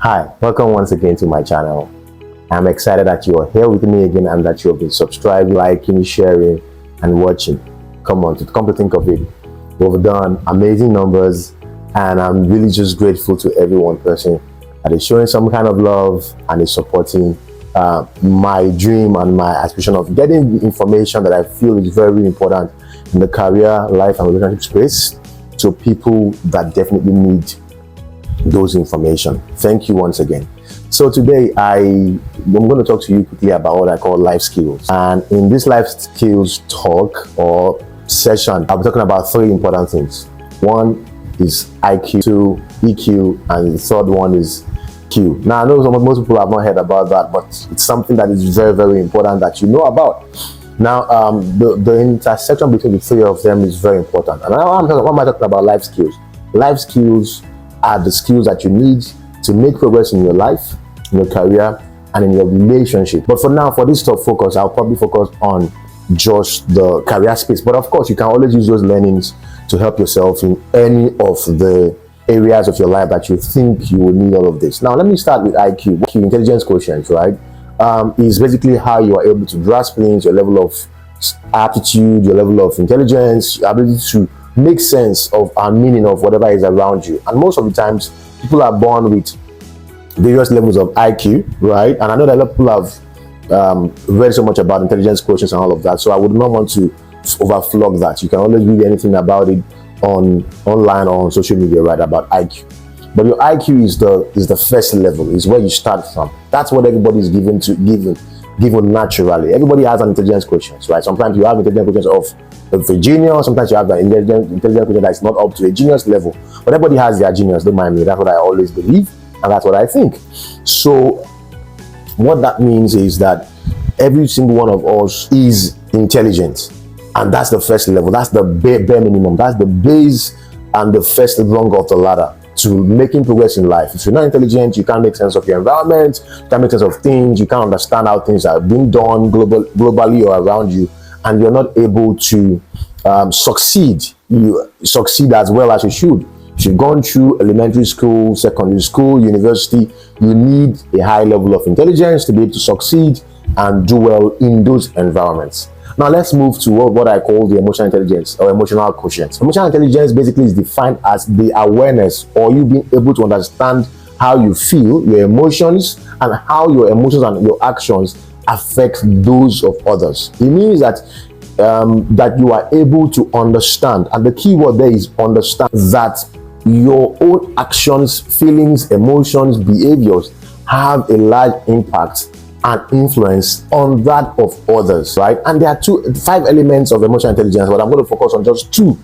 Hi, welcome once again to my channel. I'm excited that you are here with me again and that you have been subscribing, liking, sharing, and watching. Come to think of it, we've done amazing numbers, and I'm really just grateful to every one person that is showing some kind of love and is supporting my dream and my aspiration of getting the information that I feel is very important in the career, life, and relationship space to people that definitely need those information. Thank you once again. So today I'm going to talk to you quickly about what I call life skills. And in this life skills talk or session, I'll be talking about three important things. One is IQ, two EQ, and the third one is Q. Now I know most people have not heard about that, but it's something that is very, very important that you know about. Now the intersection between the three of them is very important. And now what am I talking about? Life skills. Life skills are the skills that you need to make progress in your life, in your career, and in your relationship. But for now, for this top focus, I'll probably focus on just the career space. But of course, you can always use those learnings to help yourself in any of the areas of your life that you think you will need all of this. Now, let me start with IQ. Intelligence quotient, right? Is basically how you are able to grasp things, your level of aptitude, your level of intelligence, your ability to make sense of a meaning of whatever is around you. And most of the times people are born with various levels of IQ, right? And I know that a lot of people have read so much about intelligence quotients and all of that, so I would not want to overflog that. You can always read anything about it online or on social media, right, about IQ. But your IQ is the first level, is where you start from. That's what everybody is given naturally. Everybody has an intelligence quotient, right? Sometimes you have intelligence quotient of a genius, sometimes you have an intelligence quotient that's not up to a genius level. But everybody has their genius, don't mind me. That's what I always believe, and that's what I think. So what that means is that every single one of us is intelligent, and that's the first level. That's the bare minimum. That's the base and the first rung of the ladder to making progress in life. If you're not intelligent, you can't make sense of your environment, you can't make sense of things, you can't understand how things are being done globally or around you, and you're not able to succeed. You succeed as well as you should. If you've gone through elementary school, secondary school, university, you need a high level of intelligence to be able to succeed and do well in those environments. Now let's move to what I call the emotional intelligence or emotional quotient. Emotional intelligence basically is defined as the awareness or you being able to understand how you feel, your emotions, and how your emotions and your actions affect those of others. It means that that you are able to understand, and the key word there is understand, that your own actions, feelings, emotions, behaviors have a large impact and influence on that of others, right? And there are five elements of emotional intelligence, but I'm going to focus on just two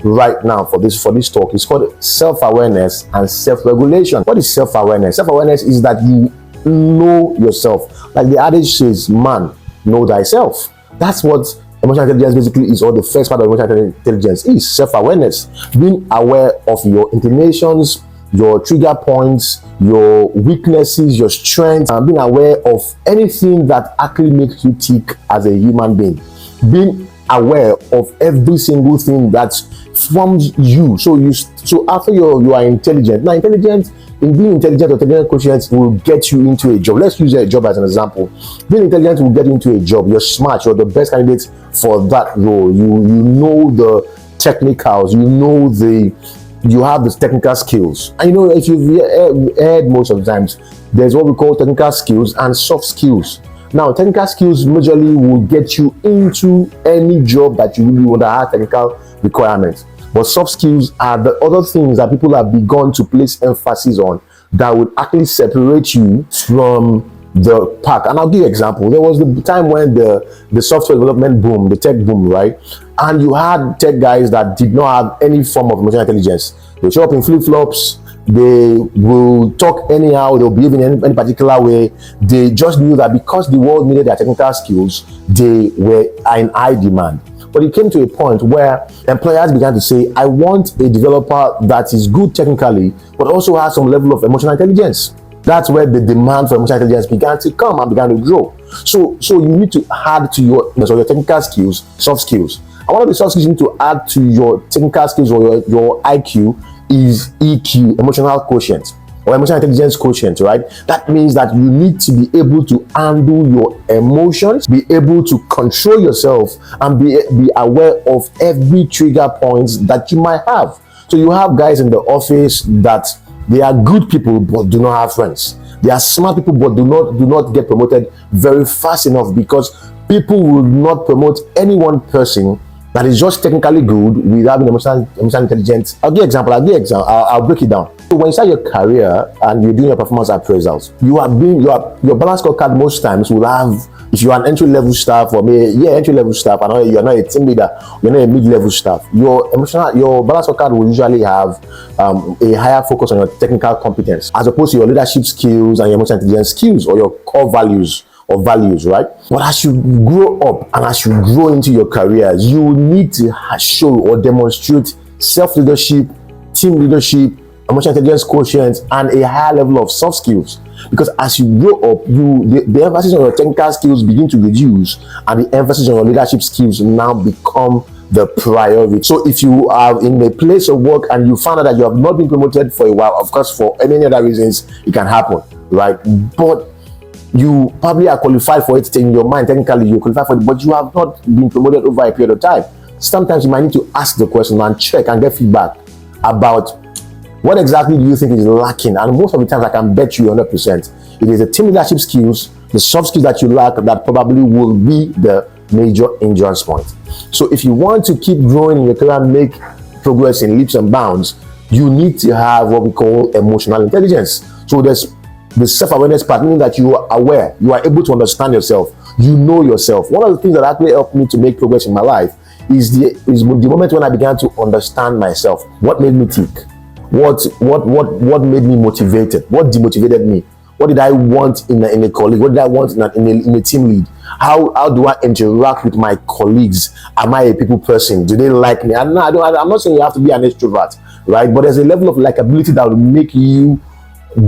right now for this talk. It's called self-awareness and self-regulation. What is self-awareness? Self-awareness is that you know yourself. Like the adage says, man, know thyself. That's what emotional intelligence basically is, or the first part of emotional intelligence is self-awareness. Being aware of your inclinations, your trigger points, your weaknesses, your strengths, and being aware of anything that actually makes you tick as a human being. Being aware of every single thing that forms you. So after you are intelligent. Now, being intelligent or intelligent quotient will get you into a job. Let's use a job as an example. Being intelligent will get you into a job. You're smart. You're the best candidate for that role. You know the technicals. You have the technical skills. And if you've heard most of the times, there's what we call technical skills and soft skills. Now, technical skills majorly will get you into any job that you really want to have technical requirements. But soft skills are the other things that people have begun to place emphasis on that would actually separate you from the pack. And I'll give you an example. There was the time when the software development boom, the tech boom, right? And you had tech guys that did not have any form of emotional intelligence. They show up in flip-flops, they will talk anyhow, they'll behave in any particular way. They just knew that because the world needed their technical skills, they were in high demand. But it came to a point where employers began to say, I want a developer that is good technically, but also has some level of emotional intelligence. That's where the demand for emotional intelligence began to come and began to grow. So you need to add to your technical skills, soft skills. And one of the soft skills you need to add to your technical skills or your IQ is EQ, emotional quotient. or emotional intelligence quotient, right? That means that you need to be able to handle your emotions, be able to control yourself, and be aware of every trigger points that you might have. So you have guys in the office that they are good people but do not have friends. They are smart people but do not get promoted very fast enough, because people will not promote any one person that is just technically good without having emotional intelligence. I'll break it down. So when you start your career and you're doing your performance appraisals, your balance scorecard most times will have, if you are an entry-level staff, or entry-level staff, and you're not a team leader, you're not a mid-level staff, your balance scorecard will usually have a higher focus on your technical competence as opposed to your leadership skills and your emotional intelligence skills, or your core values, right? But as you grow up and as you grow into your careers, you need to show or demonstrate self-leadership, team leadership, emotional intelligence quotient, and a higher level of soft skills. Because as you grow up, the emphasis on your technical skills begin to reduce, and the emphasis on your leadership skills now become the priority. So if you are in a place of work and you find out that you have not been promoted for a while, of course, for any other reasons, it can happen, right? But you probably are qualified for it in your mind. Technically, you're qualified for it, but you have not been promoted over a period of time. Sometimes you might need to ask the question and check and get feedback about what exactly do you think is lacking. And most of the times, I can bet you 100%, it is the team leadership skills, the soft skills that you lack, that probably will be the major hindrance point. So if you want to keep growing in your career and make progress in leaps and bounds, you need to have what we call emotional intelligence. So there's the self-awareness part, meaning that you are aware, you are able to understand yourself, you know yourself. One of the things that actually helped me to make progress in my life is the moment when I began to understand myself. What made me tick? What made me motivated? What demotivated me? What did I want in a colleague? What did I want in a team lead? How do I interact with my colleagues? Am I a people person? Do they like me? I'm not saying you have to be an extrovert, right? But there's a level of likability that will make you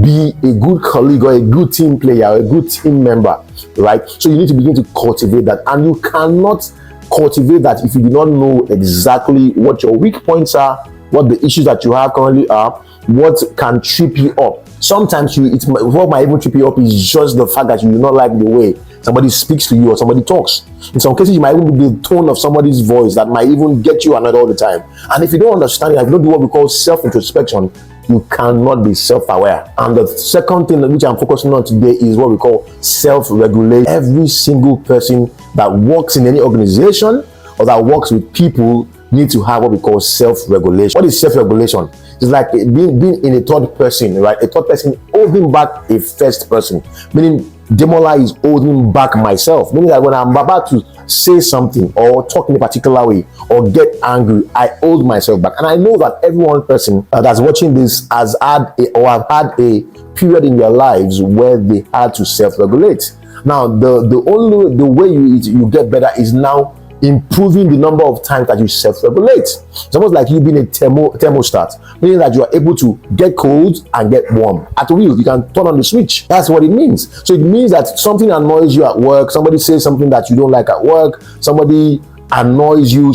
be a good colleague or a good team player or a good team member, right? So you need to begin to cultivate that, and you cannot cultivate that if you do not know exactly what your weak points are, what the issues that you have currently are, what can trip you up. Sometimes what might even trip you up is just the fact that you do not like the way somebody speaks to you or somebody talks. In some cases, you might even be the tone of somebody's voice that might even get you annoyed all the time. And if you don't understand it, if you don't do what we call self-introspection, you cannot be self-aware. And the second thing which I'm focusing on today is what we call self-regulation. Every single person that works in any organization or that works with people need to have what we call self-regulation. What is self-regulation? It's like being in a third person, right? A third person holding back a first person, meaning Demola is holding back myself, meaning that when I'm about to say something or talk in a particular way or get angry, I hold myself back. And I know that every one person that's watching this has had have had a period in their lives where they had to self-regulate. Now, the way you get better is now improving the number of times that you self-regulate. It's almost like you being a thermostat, meaning that you are able to get cold and get warm at will. You can turn on the switch. That's what it means. So it means that something annoys you at work, somebody says something that you don't like at work, somebody annoys you,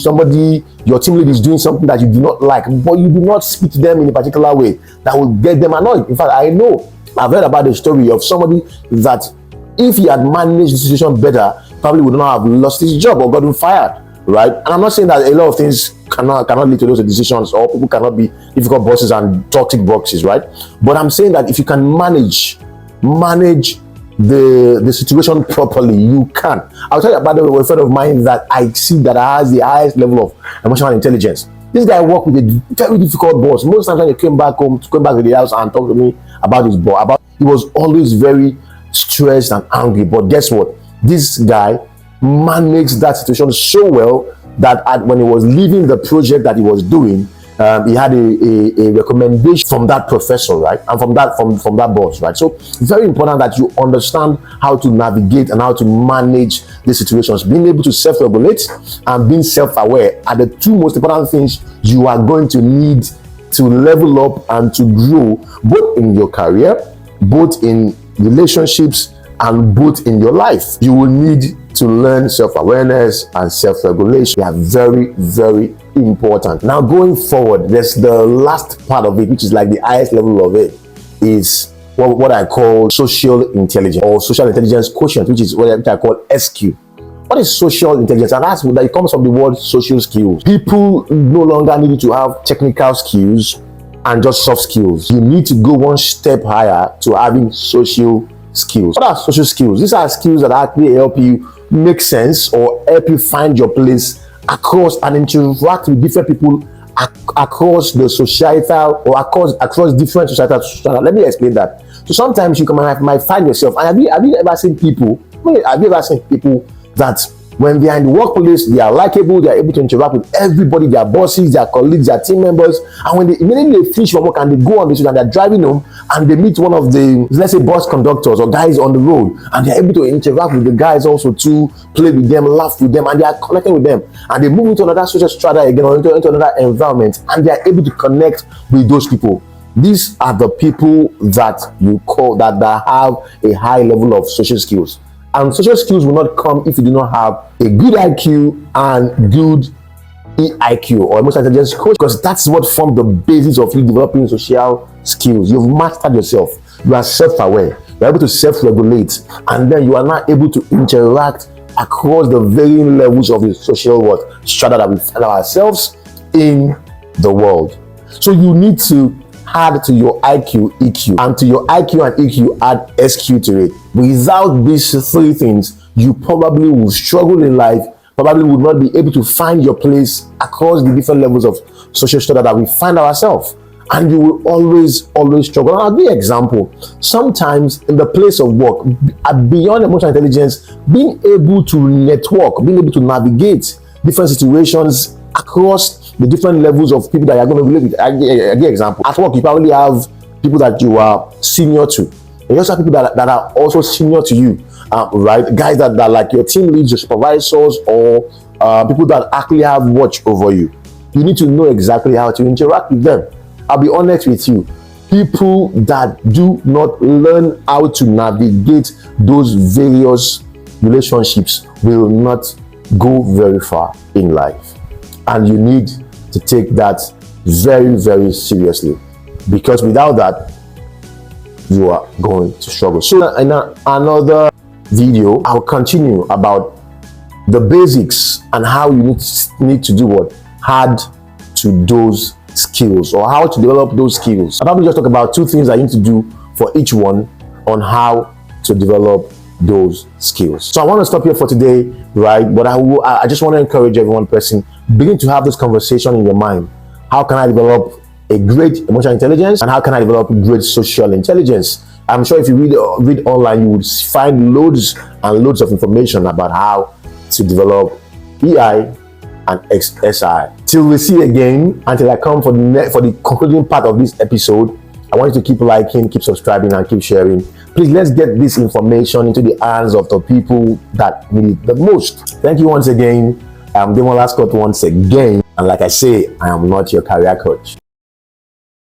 your team lead is doing something that you do not like, but you do not speak to them in a particular way that will get them annoyed. In fact, I've heard about the story of somebody that if he had managed the situation better, probably would not have lost his job or gotten fired, right? And I'm not saying that a lot of things cannot lead to those decisions, or people cannot be difficult bosses and toxic bosses, right? But I'm saying that if you can manage the situation properly, you can. I'll tell you about a friend of mine that I see that has the highest level of emotional intelligence. This guy worked with a very difficult boss. Most times when he came back to the house and talked to me about his boss, he was always very stressed and angry. But guess what? This guy managed that situation so well that when he was leaving the project that he was doing, he had a recommendation from that professor, right? And from that boss, right? So very important that you understand how to navigate and how to manage these situations. Being able to self-regulate and being self-aware are the two most important things you are going to need to level up and to grow, both in your career, both in relationships, and both in your life. You will need to learn self-awareness and self-regulation. They are very, very important. Now, going forward, there's the last part of it, which is like the highest level of it, is what I call social intelligence, or social intelligence quotient, which is what I call SQ. What is social intelligence? And that it comes from the word social skills. People no longer need to have technical skills and just soft skills. You need to go one step higher to having social skills. What are social skills? These are skills that actually help you make sense or help you find your place across and interact with different people across the societal or across different societal. Let me explain that. So sometimes you might find yourself, and have you ever seen people? Have you ever seen people that when they are in the workplace, they are likable, they are able to interact with everybody, their bosses, their colleagues, their team members, and when they immediately finish from work and they go on the street and they're driving home and they meet one of the, let's say, bus conductors or guys on the road, and they're able to interact with the guys also to play with them, laugh with them, and they are connecting with them, and they move into another social strata again or into another environment, and they are able to connect with those people. These are the people that you call that have a high level of social skills. And social skills will not come if you do not have a good IQ and good EIQ, or emotional intelligence coach, because that's what forms the basis of you developing social skills. You've mastered yourself. You are self-aware. You're able to self-regulate, and then you are now able to interact across the varying levels of the social world strata that we find ourselves in the world. So you need to add to your IQ, EQ, and to your IQ and EQ, add SQ to it. Without these three things, you probably will struggle in life, probably will not be able to find your place across the different levels of social strata that we find ourselves. And you will always struggle. I'll give you an example. Sometimes in the place of work, beyond emotional intelligence, being able to network, being able to navigate different situations across the different levels of people that you're going to relate with. I give an example. At work, you probably have people that you are senior to. And you also have people that are also senior to you, right? Guys that are like your team leads, your supervisors, or people that actually have watch over you. You need to know exactly how to interact with them. I'll be honest with you. People that do not learn how to navigate those various relationships will not go very far in life. And you need to take that very, very seriously, because without that, you are going to struggle. So in another video, I'll continue about the basics and how you need to do what? Add to those skills, or how to develop those skills. I'll probably just talk about two things I need to do for each one on how to develop those skills. So I want to stop here for today, right? But I just want to encourage everyone person, begin to have this conversation in your mind. How can I develop a great emotional intelligence, and how can I develop great social intelligence? I'm sure if you read online, you would find loads and loads of information about how to develop EI and SI. Till we see again, until I come for the concluding part of this episode, I want you to keep liking, keep subscribing, and keep sharing. Please, let's get this information into the hands of the people that need it the most. Thank you once again. I'm Demola Scott once again. And like I say, I am not your career coach.